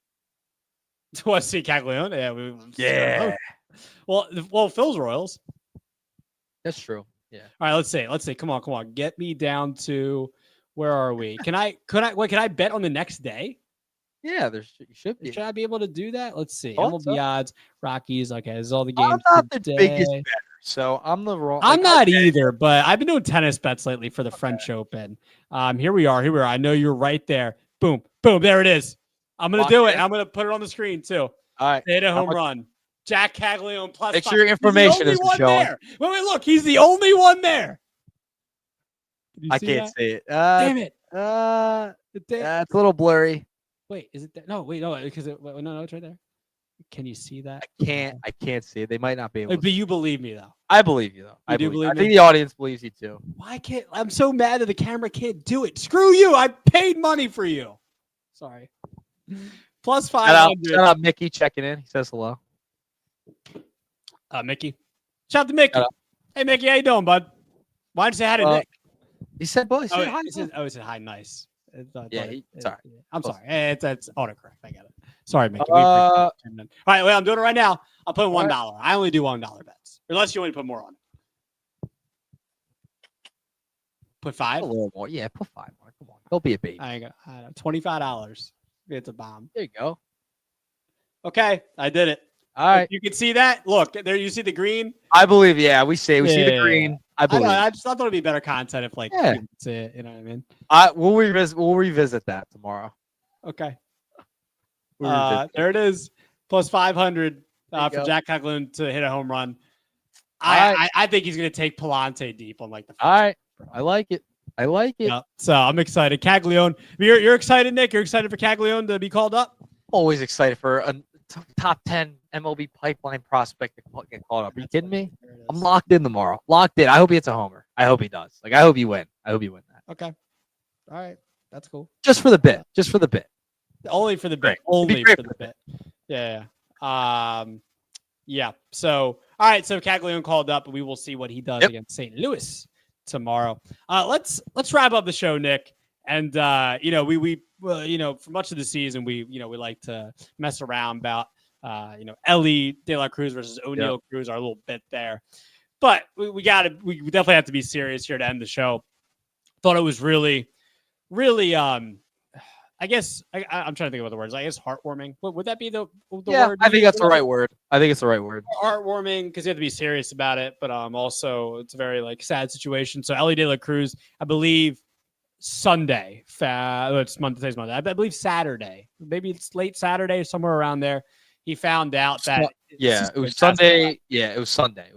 To see Caglianone? Yeah. Well, Phil's Royals. That's true. Yeah. All right, let's see. Come on. Get me down to where are we? Can I bet on the next day? Yeah, should be. Should I be able to do that? Let's see. MLB odds, Rockies. Okay, this is all the games. I'm not the biggest better, so I'm the wrong. I'm not either, but I've been doing tennis bets lately for the French Open. Here we are. I know you're right there. Boom. There it is. I'm gonna do it. I'm gonna put it on the screen too. All right. Hit a home run. Jac Caglianone plus. Make sure your information is showing. Wait, look. He's the only one there. I can't see it. Damn it. It's a little blurry. Wait, is it there? No, because no, it's right there. Can you see that? I can't see it. They might not be able to. But you believe me though. I believe you though. I believe me? I think the audience believes you too. Why can't I'm so mad that the camera can't do it? Screw you. I paid money for you. Sorry. Plus 500. Shout out Mickey checking in. He says hello. Mickey. Shout out to Mickey. Hey Mickey, how you doing, bud? Why'd you say hi to Nick? He said, "Boy, he said hi, nice." Sorry. I'm sorry. It's autocorrect. I got it. Sorry, Mickey. All right, I'm doing it right now. I'll put $1. I only do $1 bets, unless you want to put more on it. Put 5. A little more. Yeah, put 5 more. Come on, don't be a baby. I got $25. It's a bomb. There you go. Okay, I did it. All right. You can see that. Look, there you see the green. I believe. Yeah, we see the green. I believe. I just thought that would be better content if you could see it. You know what I mean? We'll revisit that tomorrow. Okay. There it is. Plus 500 for Jac Caglianone to hit a home run. I think he's going to take Palante deep on the first. All right. I like it. Yeah, so I'm excited. Caglianone. You're excited, Nick? You're excited for Caglianone to be called up? Always excited for a top 10 MLB pipeline prospect to get called up. Are you kidding me? I'm locked in tomorrow. Locked in. I hope he hits a homer. I hope he does. Like, I hope you win. I hope you win that. Okay. All right. That's cool. Just for the bit. Just for the bit. Only for the bit. Great. Only Great for the bit. Yeah. Yeah. So, all right. So Caglianone called up, and we will see what he does against St. Louis tomorrow. Let's wrap up the show, Nick. And we for much of the season, we like to mess around about Ellie De La Cruz versus O'Neal Cruz, our little bit there. But we definitely have to be serious here to end the show. Thought it was really, really I guess I'm trying to think about the words. I guess heartwarming. Would that be the word? I think that's the right word. I think it's the right word. Heartwarming because you have to be serious about it, but also it's a very sad situation. So Ellie De La Cruz, I believe Sunday. It's Monday. Today's Monday. I believe Saturday. Maybe it's late Saturday, somewhere around there. He found out that it was Sunday. Yeah, it was Sunday.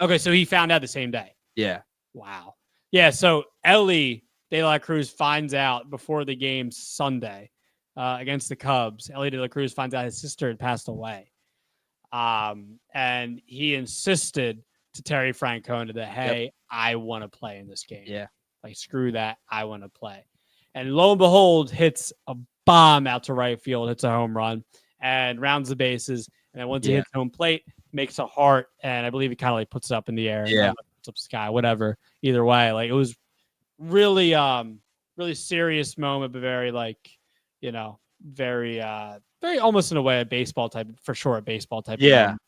Okay, so he found out the same day. Yeah. Wow. Yeah. So Ellie De La Cruz finds out before the game Sunday against the Cubs. Ellie De La Cruz finds out his sister had passed away. And he insisted to Terry Francona that, hey, I want to play in this game. Yeah. Like, screw that. I want to play. And lo and behold, hits a bomb out to right field, hits a home run, and rounds the bases. And then once he hits home plate, makes a heart, and I believe he kind of puts it up in the air. Yeah. Puts up the sky, whatever. Either way, it was really really serious moment, but very very almost in a way a baseball type moment.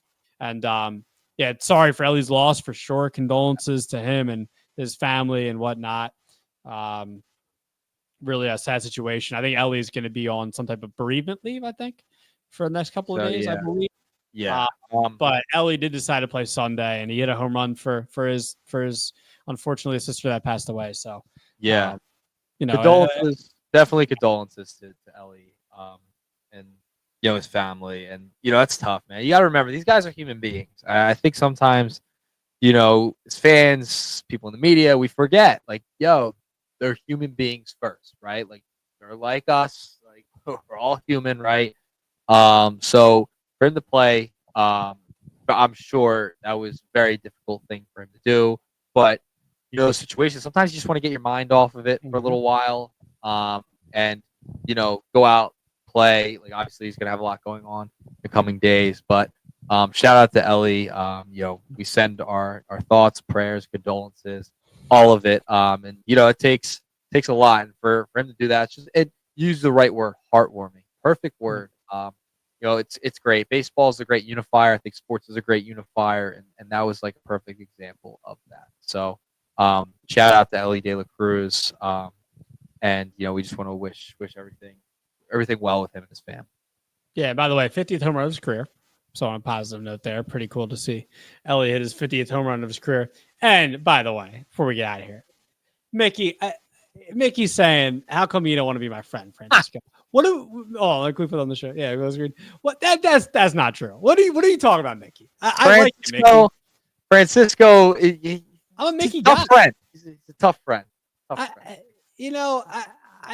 And sorry for Ellie's loss for sure. Condolences to him and his family and whatnot. Really a sad situation. I think Ellie's going to be on some type of bereavement leave, I think, for the next couple of days, I believe. But Ellie did decide to play Sunday, and he hit a home run for his unfortunately sister that passed away. So condolences, definitely condolences to Ellie, and his family, and that's tough, man. You got to remember, these guys are human beings. I think sometimes, as fans, people in the media, we forget, they're human beings first, right? Like, they're like us, like, we're all human, right? So for him to play, I'm sure that was a very difficult thing for him to do, but situations, sometimes you just want to get your mind off of it for a little while, and go out, play. Like, obviously he's gonna have a lot going on in the coming days, but shout out to Ellie. We send our thoughts, prayers, condolences, all of it. And it takes a lot, and for him to do that, use the right word, heartwarming, perfect word. It's great. Baseball is a great unifier. I think sports is a great unifier, and that was like a perfect example of that. So shout out to Ellie De La Cruz. And we just want to wish everything well with him and his family. Yeah, by the way, 50th home run of his career. So on a positive note there, pretty cool to see Ellie hit his 50th home run of his career. And by the way, before we get out of here, Mickey's saying, how come you don't want to be my friend, Francisco? Like we put on the show. Yeah, it was good. What that's not true. What are you talking about, Mickey? I like you, Mickey. Francisco, I'm a Mickey guy. Friend. He's a tough friend. I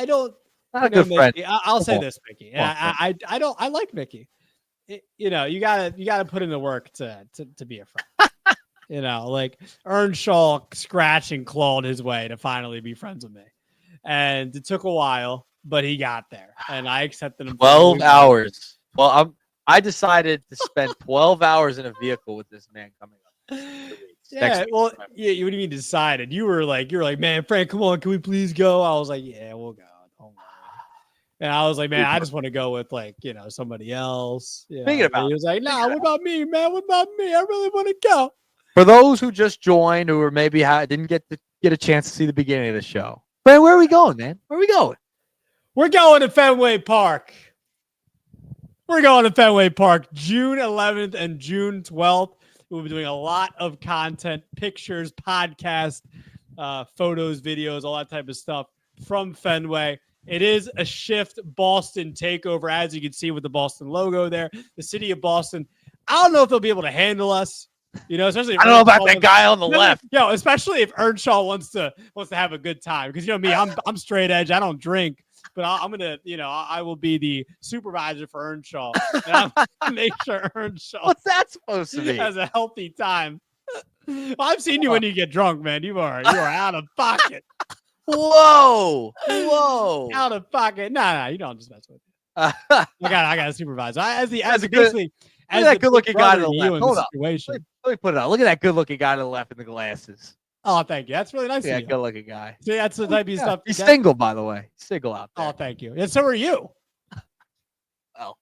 don't. Not a good friend. I'll say this, Mickey. I like Mickey. You gotta put in the work to be a friend. Like Earnshaw scratched and clawed his way to finally be friends with me, and it took a while, but he got there, and I accepted him. 12 hours. Well, I decided to spend 12 hours in a vehicle with this man coming up. Yeah, well, yeah. What do you mean decided? You're like, man, Frank, come on, can we please go? I was like, yeah, we'll go. Don't worry. And I was like, man, I just want to go with somebody else. Thinking about he was like, nah, what about me, man? What about me? I really want to go. For those who just joined, who maybe didn't get a chance to see the beginning of the show, Fran, where are we going, man? Where are we going? We're going to Fenway Park. We're going to Fenway Park June 11th and June 12th. We'll be doing a lot of content, pictures, podcasts, photos, videos, all that type of stuff from Fenway. It is a Shift Boston takeover, as you can see with the Boston logo there. The city of Boston. I don't know if they'll be able to handle us. Especially if I don't know about that guy on the left. Especially if Earnshaw wants to have a good time, because me, I'm straight edge. I don't drink, but I'm gonna, I will be the supervisor for Earnshaw, and I'm gonna make sure Earnshaw. What's that supposed to be? Has a healthy time. I've seen you when you get drunk, man. You are out of pocket. Whoa. Out of pocket. Nah, you know I'm just messing with you. I got a supervisor. As Look the that good-looking guy to the you left. in Hold the up. situation. Let me put it out. Look at that good-looking guy to the left in the glasses. Oh, thank you. That's really nice Yeah, of you. good-looking guy. See, that's the type of stuff. He's single, by the way. Single out there. Oh, thank you. And so are you. Oh.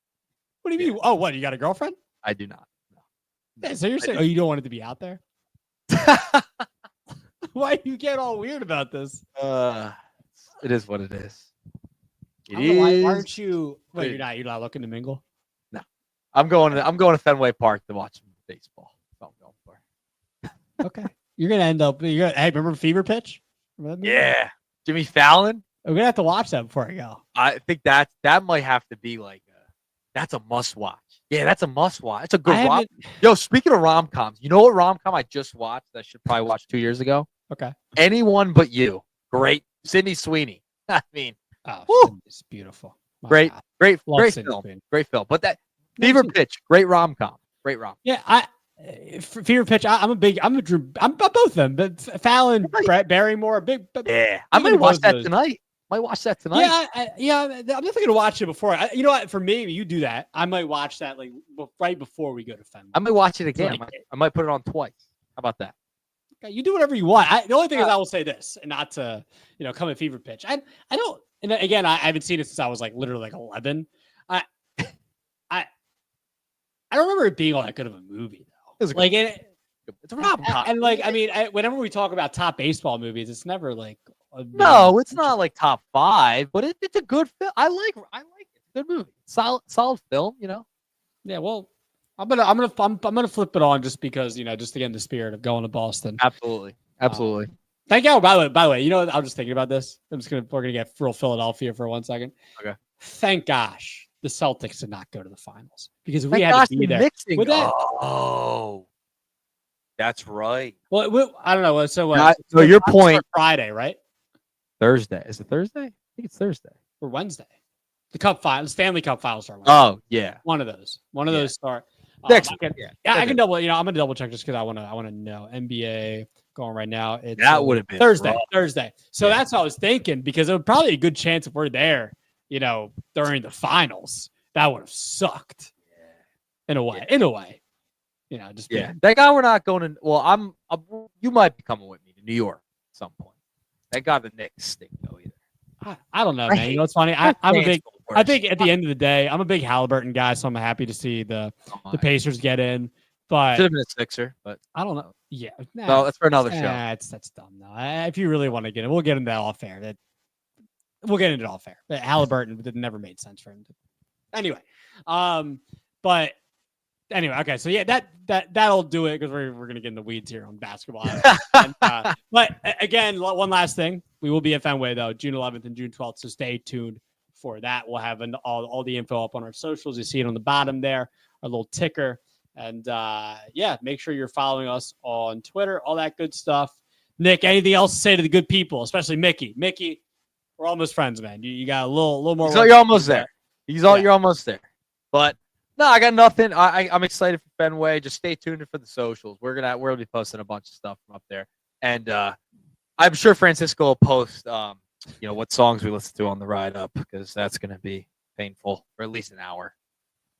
What do you mean? Oh, what? You got a girlfriend? I do not. No. Yeah, so you're saying, you don't want it to be out there? Why do you get all weird about this? It is what it is. Why aren't you? Wait, you're not looking to mingle? No, I'm going to Fenway Park to watch baseball. That's what I'm going for. Okay, you're gonna end up. Hey, remember Fever Pitch? Yeah, Jimmy Fallon. We're gonna have to watch that before I go. I think that might have to be like that's a must watch. Yeah, that's a must watch. It's a good rom. Yo, speaking of rom coms, you know what rom com I just watched that I should probably watch 2 years ago? Okay. Anyone But You. Great. Sydney Sweeney. I mean, it's beautiful. Great film. Sweeney. Great film. But that Fever Pitch, great rom com. Great rom. Yeah, Fever Pitch. I'm both of them. But Fallon, Barrymore, Yeah, I might watch that tonight. Yeah, I'm definitely gonna watch it before. You know what? For me, you do that. I might watch that like right before we go to Fenway. I might watch it again. I might put it on twice. How about that? Okay, you do whatever you want. The only thing is, I will say this, and not to come at Fever Pitch. I don't. And again, I haven't seen it since I was like literally like 11. I don't remember it being all that good of a movie though. Like it's a rom-com. And like I mean, whenever we talk about top baseball movies, it's never like. No, it's not like top 5, but it's a good film. I like it. It's a good movie. Solid film, Yeah, well, I'm gonna flip it on just because just to get in the spirit of going to Boston. Absolutely. Thank you. By the way, I was just thinking about this. We're gonna get real Philadelphia for 1 second. Okay. Thank gosh the Celtics did not go to the finals because we had to be there. Oh, that's right. Well, I don't know. So your point. Friday, right? Thursday. Is it Thursday? I think it's Thursday. Or Wednesday. The Stanley Cup finals start Wednesday. Oh, yeah. One of those start. Next. I can double. I'm gonna double check just because I want to know. NBA going right now. It's that would have been Thursday. So that's what I was thinking because it would probably a good chance if we're there, during the finals. That would have sucked. In a way. Just that guy we're not going to. Well, you might be coming with me to New York at some point. That guy the Knicks stink though either. I don't know, man. You know what's funny? I think at the end of the day, I'm a big Halliburton guy, so I'm happy to see the Pacers get in. But should have been a Sixer, but I don't know. Yeah, no, that's for another show. That's dumb. No, if you really want to get it, we'll get into all fair. We'll get into it all fair. But Halliburton never made sense for him. Anyway, but anyway, okay. So yeah, that'll do it because we're gonna get in the weeds here on basketball. But again, one last thing. We will be at Fenway though, June 11th and June 12th. So stay tuned for that. We'll have all the info up on our socials. You see it on the bottom there, our little ticker. And make sure you're following us on Twitter, all that good stuff. Nick, anything else to say to the good people, especially Mickey? Mickey, we're almost friends, man. You got a little more. So you're almost there. You're almost there. But no, I got nothing. I'm excited for Fenway. Just stay tuned for the socials. We're gonna be posting a bunch of stuff from up there, and I'm sure Francisco will post what songs we listen to on the ride up because that's gonna be painful for at least an hour.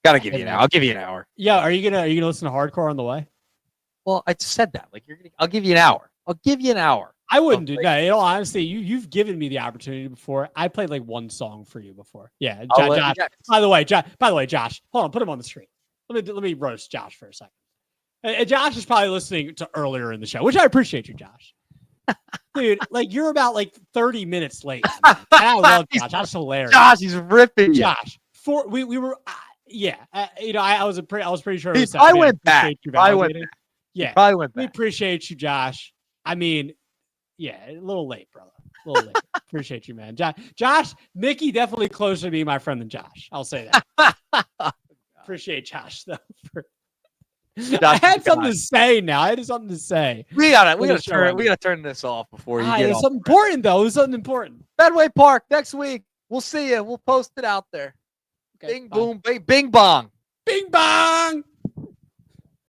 Gotta give you an hour. I'll give you an hour. Yeah, are you gonna listen to hardcore on the way? Well, I just said that. I'll give you an hour. I wouldn't do that. In all honesty, you've given me the opportunity before. I played like one song for you before. Yeah, Josh. By the way, Josh. Hold on, put him on the screen. Let me roast Josh for a second. And Josh is probably listening to earlier in the show, which I appreciate you, Josh. Dude, you're about 30 minutes late. And I love Josh. That's hilarious. Josh, he's ripping you. Josh, we were. I was pretty sure. I went back. Yeah, probably went back. We appreciate you, Josh. I mean, yeah, a little late, brother. A little late. Appreciate you, man. Josh, Mickey definitely closer to being my friend than Josh. I'll say that. Appreciate Josh though. I had something to say now. I had something to say. We gotta turn this off before you get off. Something important though. It was something important. Fenway Park next week. We'll see you. We'll post it out there. Okay, bing boom, bing bong. Bing bong.